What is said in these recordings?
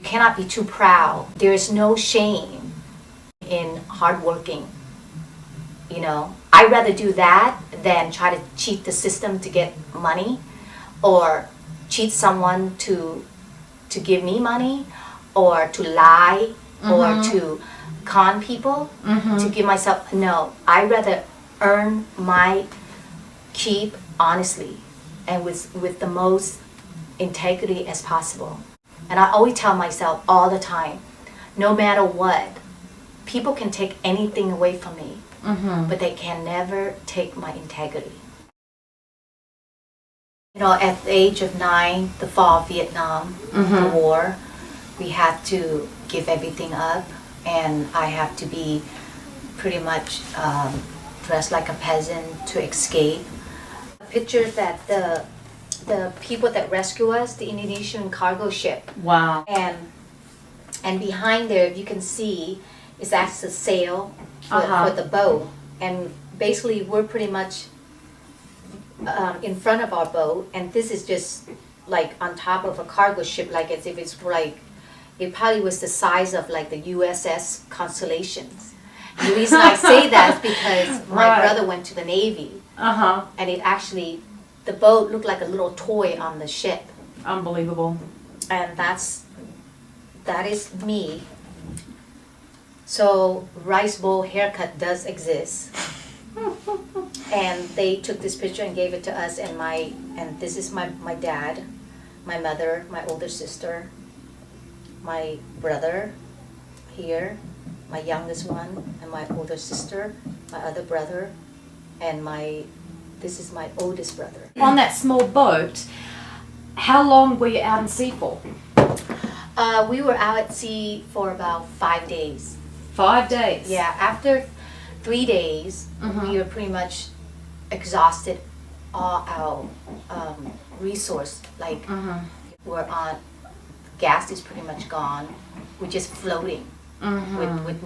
You cannot be too proud. There is no shame in hardworking. You know, I'd rather do that than try to cheat the system to get money, or cheat someone to give me money, or to lie, or to con people to give myself. No, I'd rather earn my keep honestly and with the most integrity as possible. And I always tell myself all the time, no matter what, people can take anything away from me, but they can never take my integrity. You know, at the age of 9, the fall of Vietnam, the war, we had to give everything up, and I have to be pretty much dressed like a peasant to escape. Pictures that the people that rescue us, the Indonesian cargo ship. Wow. And behind there, you can see, is that's the sail for the boat. And basically, we're pretty much in front of our boat, and this is just like on top of a cargo ship, like as if it's like, it probably was the size of like the USS Constellations. And the reason I say that is because my brother went to the Navy, and it actually, the boat looked like a little toy on the ship. Unbelievable. And that is me. So rice bowl haircut does exist. And they took this picture and gave it to us, and this is my dad, my mother, my older sister, my brother here, my youngest one, and my older sister, my other brother, and this is my oldest brother. On that small boat, how long were you out in sea for? We were out at sea for about 5 days. 5 days? Yeah, after 3 days, we were pretty much exhausted all our resource. Like, we're on, gas is pretty much gone. We're just floating with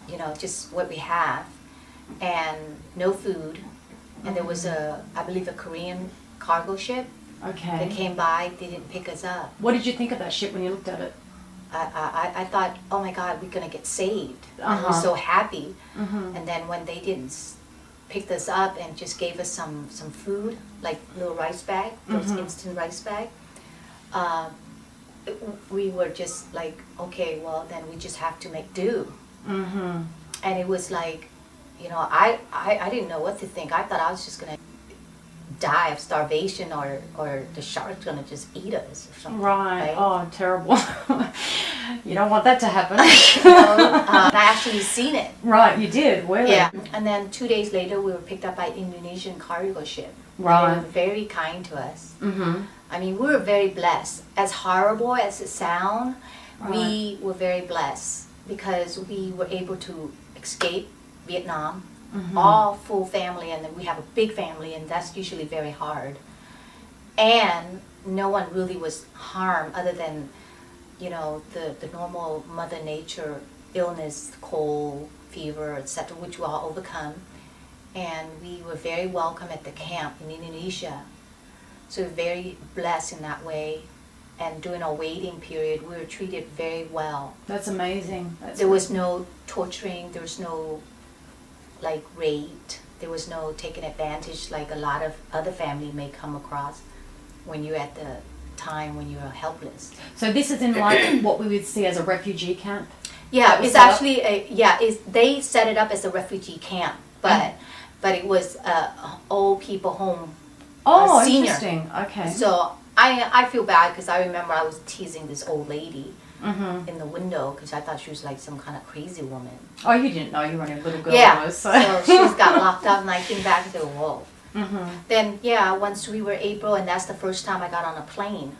you know, just what we have, and no food. And there was I believe a Korean cargo ship that came by. They didn't pick us up. What did you think of that ship when you looked at it? I thought, oh my God, we're gonna get saved. I was so happy. And then when they didn't pick us up and just gave us some food, like little rice bag, those instant rice bag, we were just like, okay, well then we just have to make do. And it was like, you know, I didn't know what to think. I thought I was just gonna die of starvation, or the shark's gonna just eat us or something. Right. Oh, terrible. You don't want that to happen. I actually seen it. Right, you did. Where? Yeah. And then 2 days later, we were picked up by Indonesian cargo ship. Right. They were very kind to us. I mean, we were very blessed. As horrible as it sounds, we were very blessed because we were able to escape Vietnam, all full family, and then we have a big family, and that's usually very hard. And no one really was harmed other than, you know, the normal Mother Nature illness, cold, fever, etc., which we all overcome. And we were very welcome at the camp in Indonesia. So we're very blessed in that way. And during our waiting period, we were treated very well. That's amazing. There was no torturing, there was no like raped, there was no taking advantage like a lot of other family may come across when you're at the time when you're helpless. So this is in like what we would see as a refugee camp? Yeah, it's actually they set it up as a refugee camp, but it was old people home. Oh, senior. interesting. Okay. So I feel bad because I remember I was teasing this old lady in the window because I thought she was like some kind of crazy woman. Oh, you didn't know you were a little girl. Yeah, was, so she just got locked up, and I came back and said, whoa. Then, once we were April, and that's the first time I got on a plane.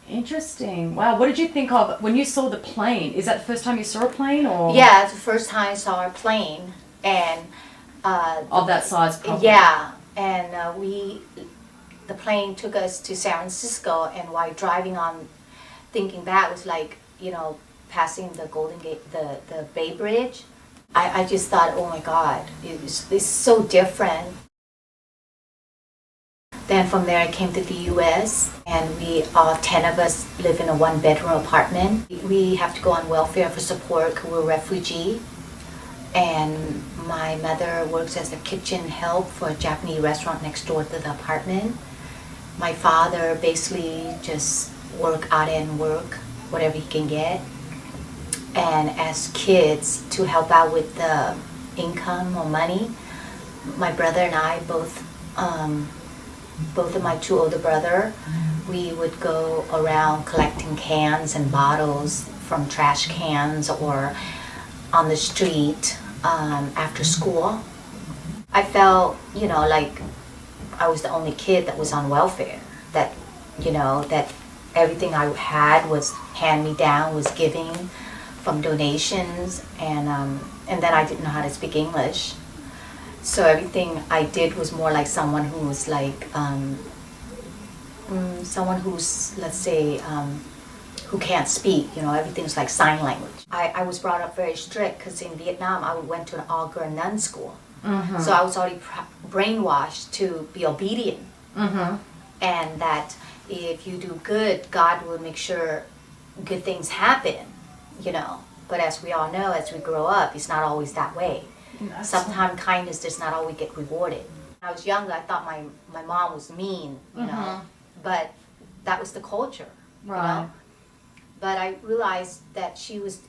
Interesting. Wow, what did you think of when you saw the plane? Is that the first time you saw a plane, or? Yeah, it's the first time I saw a plane, and of that size, probably. Yeah, and the plane took us to San Francisco, and while driving on, thinking back, was like, you know, passing the Golden Gate, the Bay Bridge. I just thought, oh my God, it's so different Then from there I came to the US, and we all 10 of us live in a 1-bedroom apartment. We have to go on welfare for support because we're refugee. And my mother works as a kitchen help for a Japanese restaurant next door to the apartment. My father basically just work out and work whatever he can get. And as kids, to help out with the income or money, my brother and I both of my 2 older brother, we would go around collecting cans and bottles from trash cans or on the street after school. I felt, like I was the only kid that was on welfare, that everything I had was hand-me-down, was giving from donations, and then I didn't know how to speak English. So everything I did was more like someone who was like, someone who's, let's say, who can't speak, everything's like sign language. I was brought up very strict because in Vietnam I went to an all-girl nun school. Mm-hmm. So I was already brainwashed to be obedient. Mm-hmm. And that if you do good, God will make sure good things happen, But as we all know, as we grow up, it's not always that way. Sometimes kindness does not always get rewarded. When I was younger, I thought my mom was mean, but that was the culture, right. But I realized that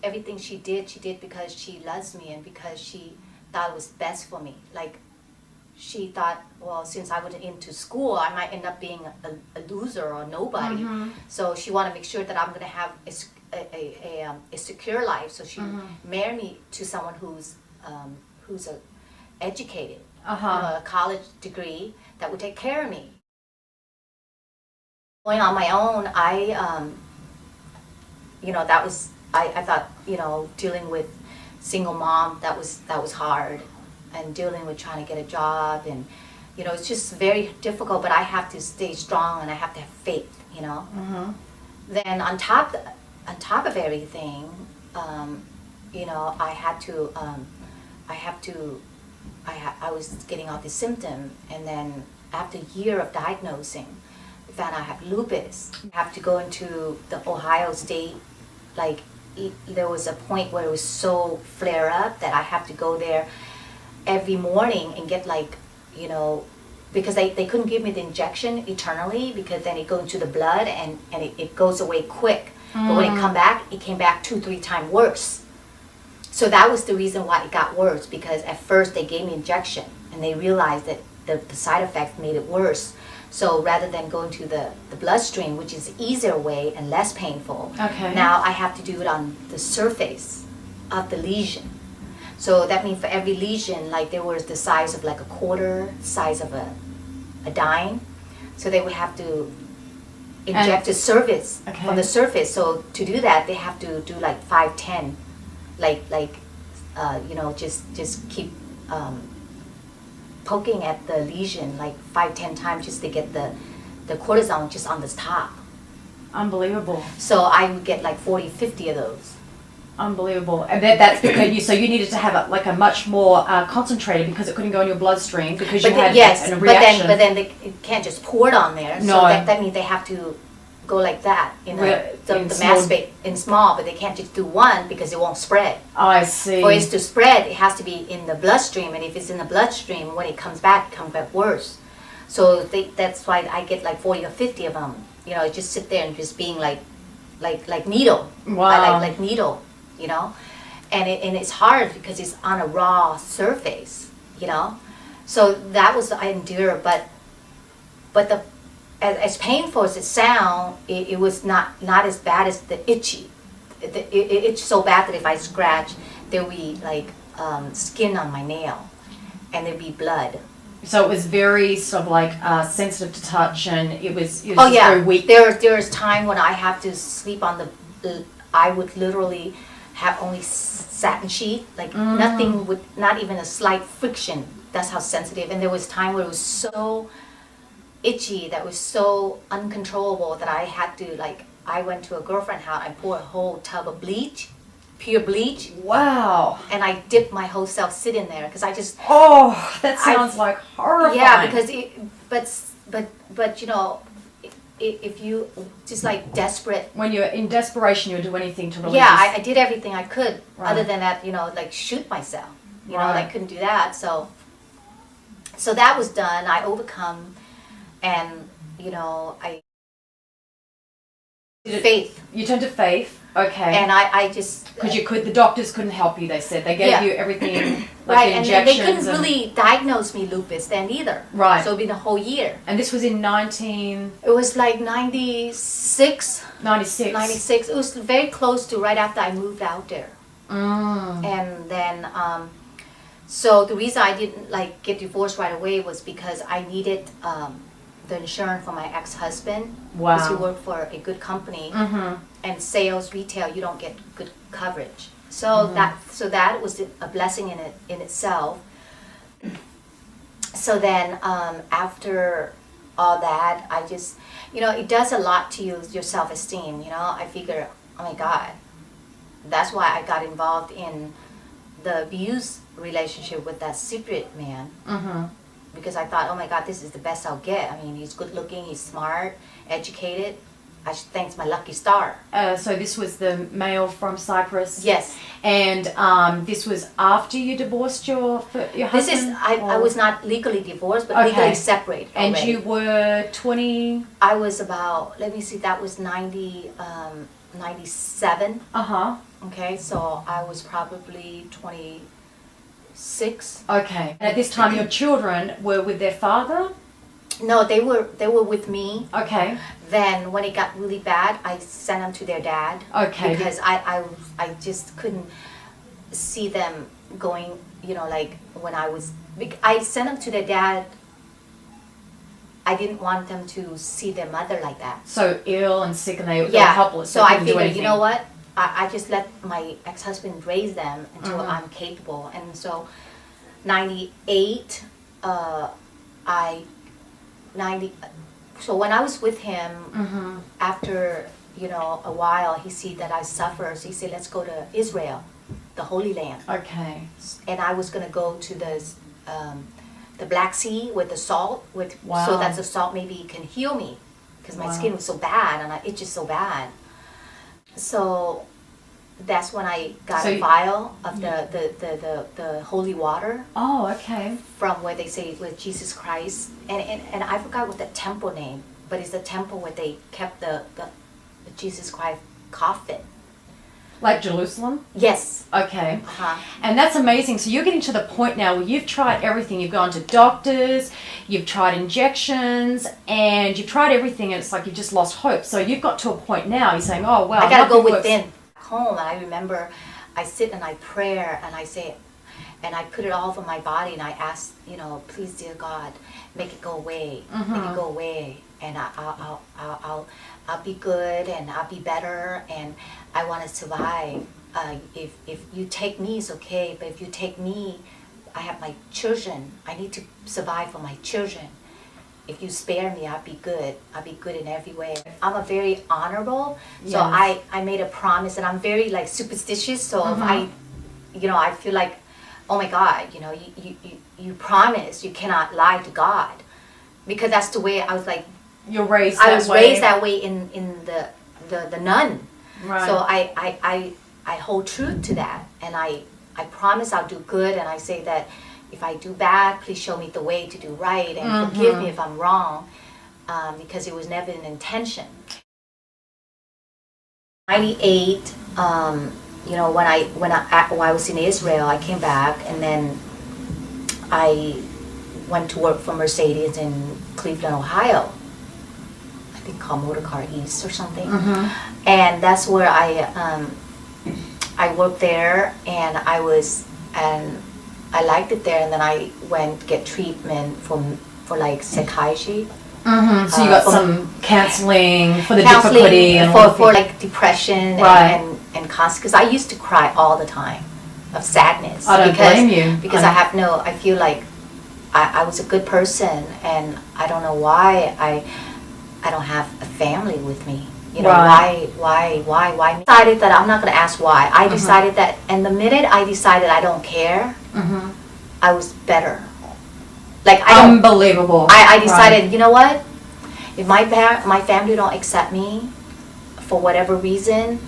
everything she did because she loves me and because she thought it was best for me. Like, she thought, well, since I wasn't into school, I might end up being a loser or nobody. Mm-hmm. So she wanted to make sure that I'm going to have a secure life. So she married me to someone who's educated, a college degree that would take care of me. Going on my own, that was, I thought, dealing with single mom, that was hard, and dealing with trying to get a job, and, it's just very difficult, but I have to stay strong and I have to have faith, Mm-hmm. Then on top of everything, I was getting all these symptoms, and then after a year of diagnosing, I found out I have lupus. I have to go into the Ohio State, there was a point where it was so flare up that I have to go there every morning and get because they couldn't give me the injection eternally, because then it goes into the blood and it goes away quick. But when it came back 2-3 times worse. So that was the reason why it got worse, because at first they gave me injection and they realized that the side effects made it worse. So rather than going to the bloodstream, which is the easier way and less painful, now I have to do it on the surface of the lesion. So that means for every lesion, there was the size of a quarter, size of a dime. So they would have to inject the surface from the surface. So to do that, they have to do 5-10, just keep poking at the lesion 5-10 times just to get the cortisone just on the top. Unbelievable. So I would get 40-50 of those. Unbelievable. And that's because you needed to have a much more concentrated, because it couldn't go in your bloodstream because you had a reaction. But then they can't just pour it on there. No. So that means they have to go like that, the mass space in small, but they can't just do one because it won't spread. Oh, I see. For it to spread, it has to be in the bloodstream, and if it's in the bloodstream, when it comes back worse. So that's why I get 40 or 50 of them. Just sit there and just being like needle. Wow. Like needle, and it's hard because it's on a raw surface, So that was I endure, but as painful as it sounds, it was not as bad as the itchy. It itched so bad that if I scratch, there would be skin on my nail, and there'd be blood. So it was very sort of sensitive to touch, and it was very weak. There's time when I have to sleep on I would literally have only satin sheet, nothing would, not even a slight friction. That's how sensitive. And there was time where it was so itchy, that was so uncontrollable, that I had to I went to a girlfriend's house, I poured a whole tub of bleach, pure bleach. Wow. And I dipped my whole self sit in there because I just... Oh, that sounds horrifying. Yeah, because but you know, if you just like desperate. When you're in desperation, you'll do anything to release. Yeah, I did everything I could, Right. other than that, you know, like shoot myself. You know, Right. I couldn't do that. So that was done. I overcome, and you know, faith. You turned to faith. Okay. And I just Because the doctors couldn't help you. They said they gave Yeah. you everything, like right, the and injections. they couldn't really diagnose me lupus then either. Right. So it'd been a whole year. And this was in 1996. It was like 96. It was very close to right after I moved out there. And then, so the reason I didn't like get divorced right away was because I needed the insurance for my ex-husband. Wow. Because he worked for a good company, and sales, retail, you don't get good coverage. So that was a blessing in itself. So then after all that, I just, you know, it does a lot to your self-esteem. You know, I figure, oh my God, that's why I got involved in the abuse relationship with that secret man. Because I thought, oh my God, this is the best I'll get. I mean, he's good looking, he's smart, educated. I should thank my lucky star. So this was the male from Cyprus. Yes. And this was after you divorced your husband? This is, I was not legally divorced, but Okay. legally separated. And already. you were 20? I was about, let me see, that was 97. Uh-huh. Okay, so I was probably 26. Okay. And at this time, your children were with their father? No, they were with me. Okay. Then when it got really bad, I sent them to their dad. Okay. Because I just couldn't see them going, you know, like when I sent them to their dad. I didn't want them to see their mother like that. So ill and sick, and they were Yeah. helpless. So they I couldn't do figured, anything. you know what? I just let my ex-husband raise them until I'm capable. And so 98, so when I was with him, after, you know, a while, he see that I suffer. So he said, let's go to Israel, the Holy Land. Okay. And I was going to go to the Black Sea with the salt, Wow. so that the salt maybe can heal me, because my Wow. skin was so bad and I itched so bad. So that's when I got a vial of the holy water Oh, okay. from where they say with Jesus Christ, and I forgot what the temple name, but it's the temple where they kept the Jesus Christ coffin. Like Jerusalem? Yes. Okay. Uh-huh. And that's amazing. So you're getting to the point now where you've tried everything. You've gone to doctors, you've tried injections, and you've tried everything, and it's like you've just lost hope. So you've got to a point now, you're saying, oh, well, I gotta go nothing works. within. Home, and I remember I sit and I pray and I say, and I put it all over my body and I ask, you know, please, dear God, make it go away, make it go away, and I'll be good and I'll be better, and I want to survive. If you take me, it's okay, but if you take me, I have my children. I need to survive for my children. If you spare me, I'll be good. I'll be good in every way. I'm a very honorable, so Yes. I made a promise, and I'm very like superstitious. So if I feel like, oh my God, you know, you promise, you cannot lie to God, because that's the way I was like. You're raised that way. I was raised that way in the nun. Right. So I hold truth to that, and I promise I'll do good, and I say that if I do bad, please show me the way to do right, and forgive me if I'm wrong, because it was never an intention. 98, you know, when I was in Israel, I came back, and then I went to work for Mercedes in Cleveland, Ohio. I think called Motor Car East or something, and that's where I worked there, and I liked it there, and then I went to get treatment for like psychiatry. So you got some counseling for the Counseling difficulty and all the for like depression Right. and constant, because I used to cry all the time of sadness. I don't blame you. Because I feel like I was a good person, and I don't know why I don't have a family with me. You know, Right. why? I decided that I'm not going to ask why. I decided that, and the minute I decided I don't care, I was better. Like, I don't, Unbelievable. I decided, you know what? If my family don't accept me for whatever reason,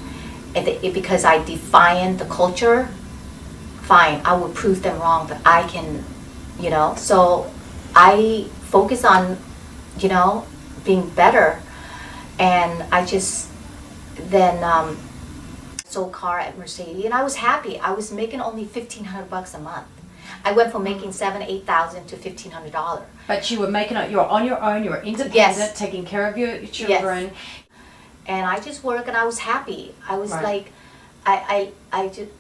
because I defiant the culture, fine, I will prove them wrong, but I can, you know. So I focus on, you know, being better, and I just then sold car at Mercedes, and I was happy. I was making only $1,500 a month. I went from making $7,000-8,000 to $1,500. But you were making it. You were on your own. You were independent, Yes. taking care of your children. Yes. And I just worked, and I was happy. I was Right. like, I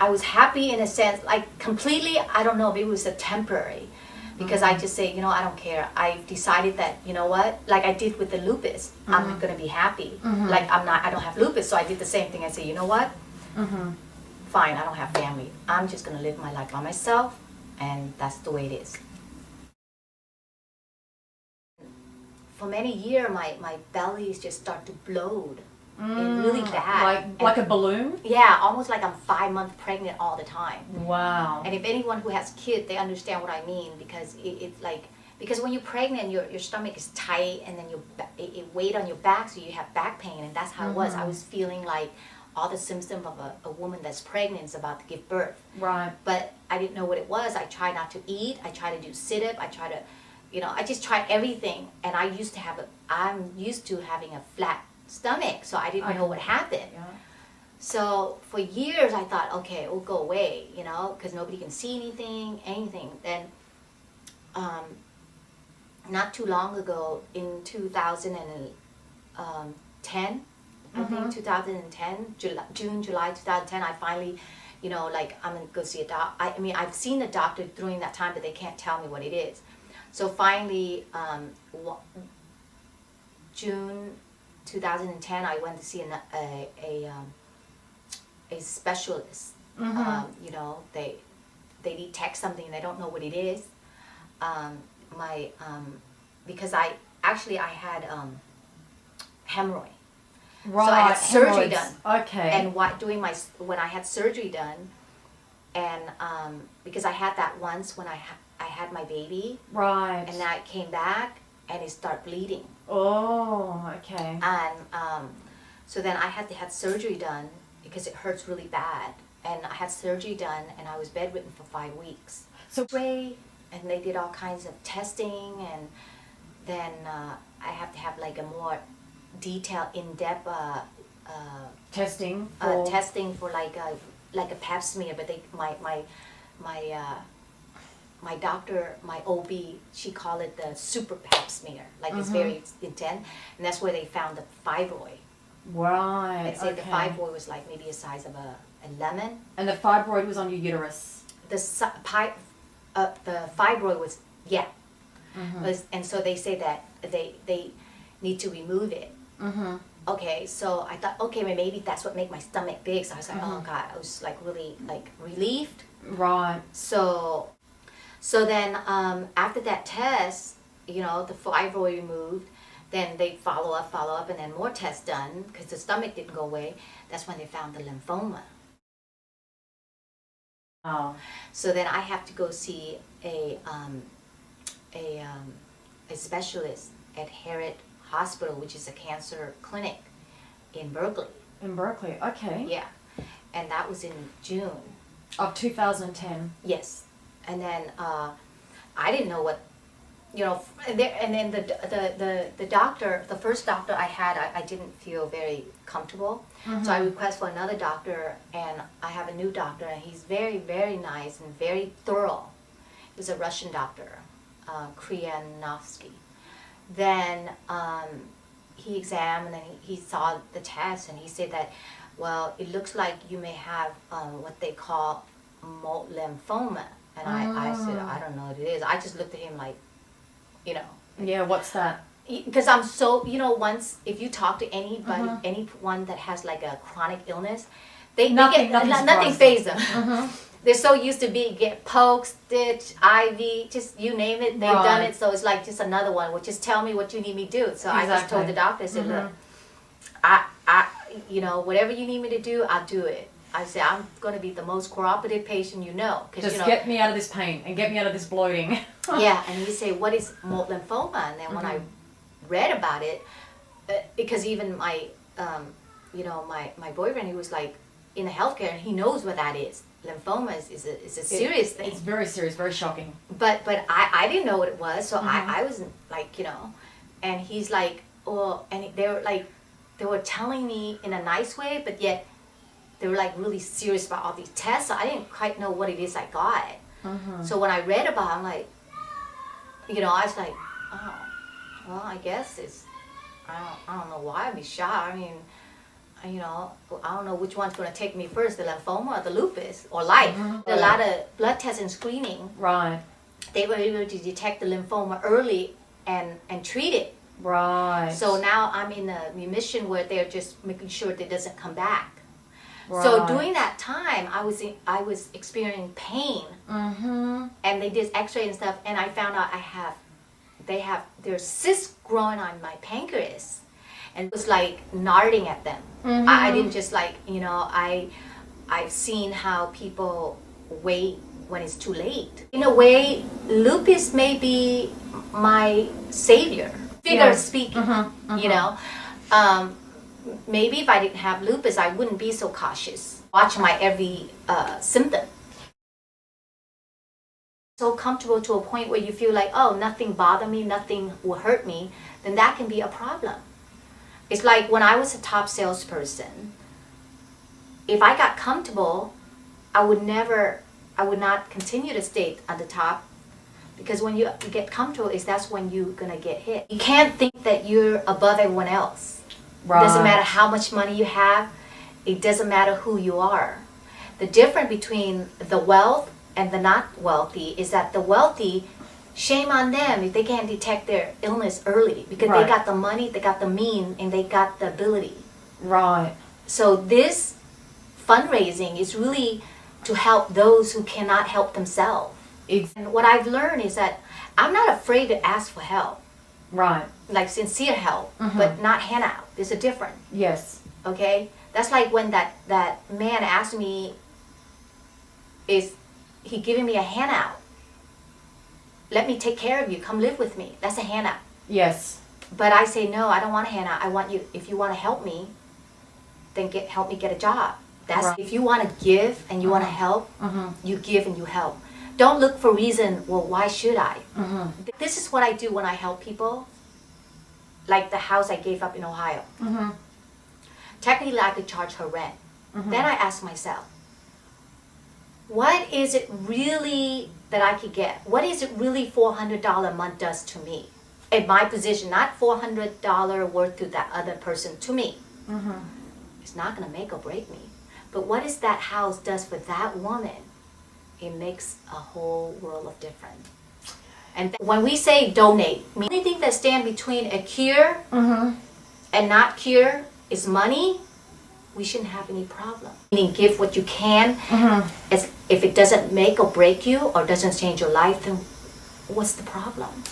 was happy in a sense, like completely. I don't know, maybe it was a temporary, because I just say, you know, I don't care. I decided that, you know what, like I did with the lupus, I'm gonna be happy. Like I don't have lupus, so I did the same thing. I say, you know what, fine, I don't have family. I'm just gonna live my life by myself, and that's the way it is. For many years, my bellies just start to bloat. Really bad. Like a balloon? Yeah, almost like I'm 5 months pregnant all the time. Wow. And if anyone who has kids, they understand what I mean, because it's like, because when you're pregnant, your stomach is tight, and then it weight on your back, so you have back pain, and that's how it was. I was feeling like all the symptoms of a woman that's pregnant is about to give birth. Right. But I didn't know what it was. I tried not to eat. I tried to do sit-up. I tried to, you know, I just tried everything. And I'm used to having a flat stomach, so I didn't know what happened. Yeah. So for years I thought, okay, it will go away, you know, because nobody can see anything. Then not too long ago, in 2010, I think 2010, June, July 2010, I finally, you know, like, I'm going to go see a doctor. I mean, I've seen a doctor during that time, but they can't tell me what it is. So finally, June 2010, I went to see a specialist. You know, they detect something, they don't know what it is. Because I had hemorrhoid. Right. So I had surgery hemorrhoids. done. Okay. And when I had surgery done, and because I had that once when I had my baby, Right. and then I came back and it started bleeding. Oh, okay. And so then I had to have surgery done because it hurts really bad. And I had surgery done, and I was bedridden for 5 weeks. So, And they did all kinds of testing, and then I have to have like a more detailed, in-depth testing for like a pap smear. But my doctor, my OB, she called it the super pap smear. Like it's very intense, and that's where they found the fibroid. Right. I'd say the fibroid was like maybe the size of a lemon. And the fibroid was on your uterus. The fibroid was, yeah. And so they say that they need to remove it. Okay, so I thought, okay, maybe that's what made my stomach big. So I was like, oh God, I was like really like relieved. Right. So then after that test, you know, the fibroid removed, then they follow up, and then more tests done because the stomach didn't go away. That's when they found the lymphoma. Oh. So then I have to go see a specialist at Harriet Hospital, which is a cancer clinic in Berkeley. In Berkeley, okay. Yeah, and that was in June. Of 2010. Yes, and then I didn't know what, you know, and then the doctor, the first doctor I had, I didn't feel very comfortable. So I request for another doctor, and I have a new doctor, and he's very, very nice and very thorough. He was a Russian doctor, Krianovsky. Then he examined, and he saw the test, and he said that, well, it looks like you may have what they call lymphoma. And I said, I don't know what it is. I just looked at him like, you know. Yeah, what's that? Because I'm so, you know, once, if you talk to anybody, anyone that has like a chronic illness, nothing phases them. They're so used to get poked, stitch, IV, just you name it, they've done it. So it's like just another one. Well, just tell me what you need me to do. So I just told the doctor, I said, look, I, you know, whatever you need me to do, I'll do it. I say, I'm going to be the most cooperative patient you know. 'Cause, Just you know, get me out of this pain and get me out of this bloating. yeah, and you say, what is mold lymphoma? And then when I read about it, because even my, my boyfriend, he was like in the healthcare, and he knows what that is. Lymphoma is a serious thing. It's very serious, very shocking. But I didn't know what it was, so I wasn't like, and he's like, oh, and they were telling me in a nice way, but yet they were like really serious about all these tests. So I didn't quite know what it is I got. So when I read about it, I'm like, I was like, oh, well, I guess I don't know why I'd be shocked. I mean, I don't know which one's going to take me first, the lymphoma or the lupus or life. A lot of blood tests and screening. Right. They were able to detect the lymphoma early and treat it. Right. So now I'm in a remission where they're just making sure that it doesn't come back. Right. So during that time, I was experiencing pain, and they did X-ray and stuff, and I found out there's cysts growing on my pancreas, and it was like gnawing at them. I didn't just like I've seen how people wait when it's too late. In a way, lupus may be my savior, figuratively speaking. Maybe if I didn't have lupus, I wouldn't be so cautious. Watch my every symptom. So comfortable to a point where you feel like, oh, nothing bothered me, nothing will hurt me, then that can be a problem. It's like when I was a top salesperson, if I got comfortable, I would not continue to stay at the top, because when you get comfortable, that's when you're gonna get hit. You can't think that you're above everyone else. Right. It doesn't matter how much money you have. It doesn't matter who you are. The difference between the wealth and the not wealthy is that the wealthy, shame on them if they can't detect their illness early, because they got the money, they got the mean, and they got the ability. Right. So this fundraising is really to help those who cannot help themselves. And what I've learned is that I'm not afraid to ask for help. Right. Like sincere help, but not handout. There's a difference. Yes. Okay? That's like when that man asked me, is he giving me a handout? Let me take care of you. Come live with me. That's a handout. Yes. But I say, no, I don't want a handout. I want you, if you want to help me, then help me get a job. That's If you want to give and you want to help, you give and you help. Don't look for reason, well, why should I? This is what I do when I help people. Like the house I gave up in Ohio. Technically, I could charge her rent. Then I ask myself, what is it really that I could get? What is it really $400 a month does to me? In my position, not $400 worth to that other person, to me. It's not going to make or break me. But what is that house does for that woman? It makes a whole world of difference. And when we say donate, anything that stands between a cure and not cure is money, we shouldn't have any problem. Meaning give what you can. As if it doesn't make or break you or doesn't change your life, then what's the problem?